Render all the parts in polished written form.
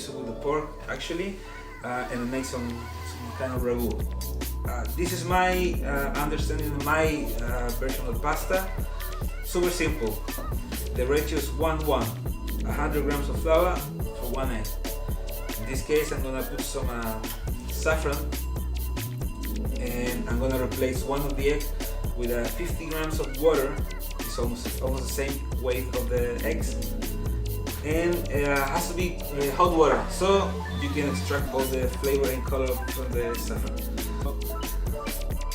use it with the pork actually, and make some kind of ragu. This is my understanding, my version of pasta. Super simple. The ratio is 1:1. 100 grams of flour for 1 egg. In this case, I'm gonna put some saffron, and I'm gonna replace one of the egg with 50 grams of water. It's almost the same weight of the eggs, and it has to be hot water so you can extract all the flavor and color from the saffron. So,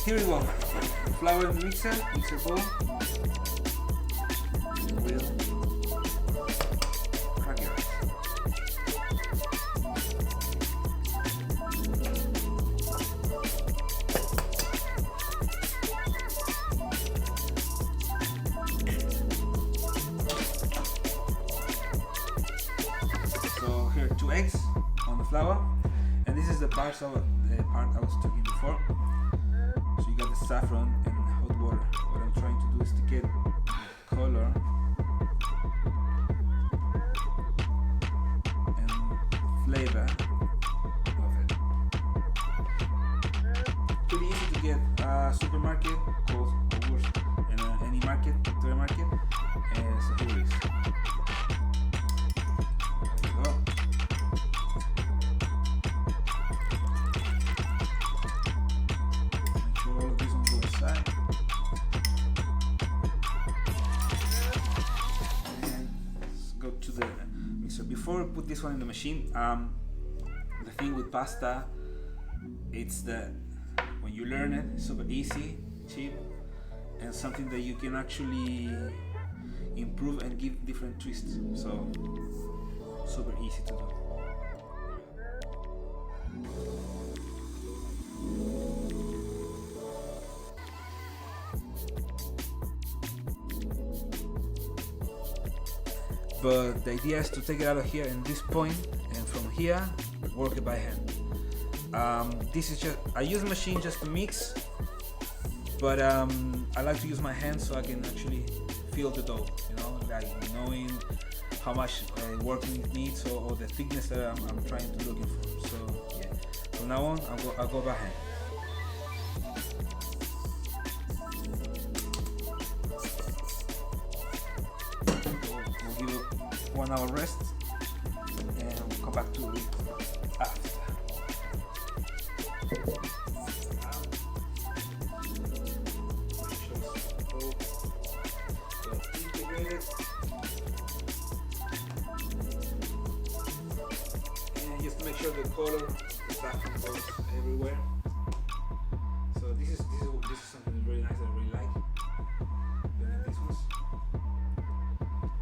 here we go. Flour in the mixer bowl. We'll crack it. So here are 2 eggs on the flour, and this is the part I was talking before. So you got the saffron and hot water. What I'm trying to do is to get color and flavor of it. Pretty easy to get. Supermarket, Coles, and any market, Victoria market. So here it is. There we go. Make sure all of these on both sides. Go to the mixer. Before we put this one in the machine, the thing with pasta, it's that when you learn it, it's super easy, cheap, and something that you can actually improve and give different twists. So super easy to do. But the idea is to take it out of here in this point, and from here work it by hand. This is just, I use machine just to mix, but I like to use my hands so I can actually feel the dough, you know, like knowing how much working it needs, or the thickness that I'm trying to looking for. So yeah, from now on I'll go by hand. We'll give it 1 hour rest, and we'll come back to it after. And just to make sure the color, the saffron goes everywhere. So this is something really nice that I really like. Doing these ones.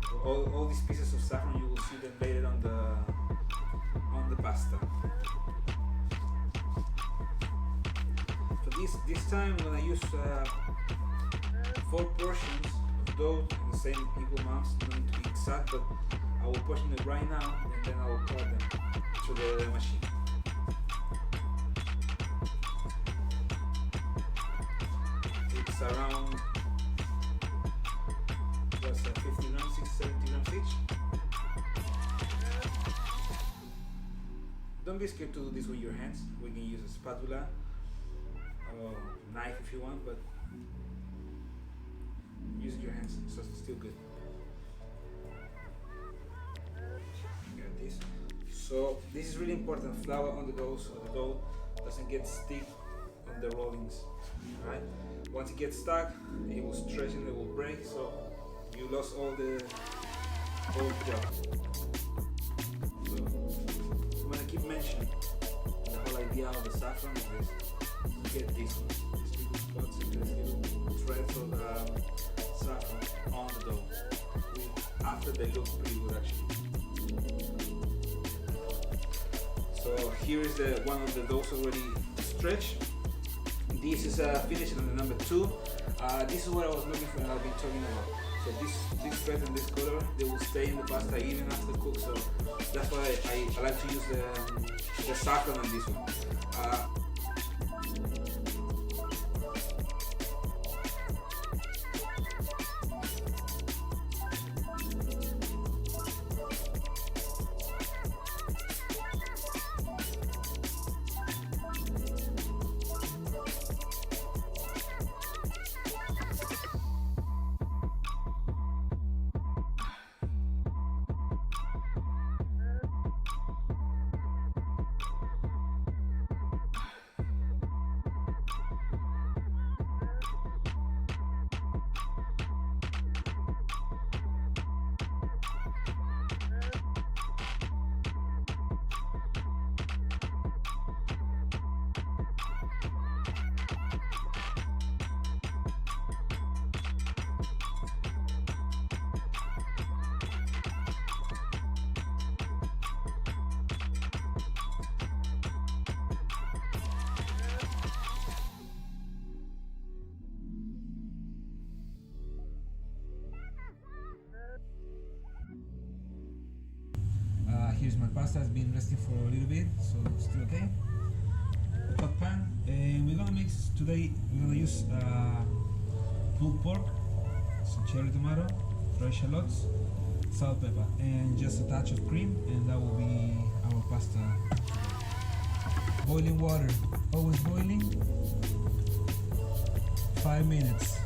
So all these pieces of saffron, you will see them later on the pasta. So this time when I use 4 portions of dough in the same equal amounts, not to be exact, but I will portion it right now, and then I will pour them to the machine. It's around 50 grams, 70 grams each. Don't be scared to do this with your hands. We can use a spatula or knife if you want, but use your hands, so it's still good. Got this. So this is really important, flour on the dough, so the dough doesn't get stick on the rollings. Right? Once it gets stuck, it will stretch and it will break, so you lost all the job. So I'm gonna keep mentioning the whole idea of the saffron is this. You get these little spots and these little threads of saffron on the dough. After they look pretty good actually. So here is one of the doughs already stretched. This is finished on the number 2. This is what I was looking for and I've been talking about. So this thread and this color, they will stay in the pasta even after cook. So that's why I like to use the saffron on this one. pasta has been resting for a little bit, so it's still okay. Hot pan, and we're gonna mix today. We're gonna use pulled pork, some cherry tomato, fresh shallots, salt, pepper, and just a touch of cream, and that will be our pasta. Boiling water, always boiling. 5 minutes.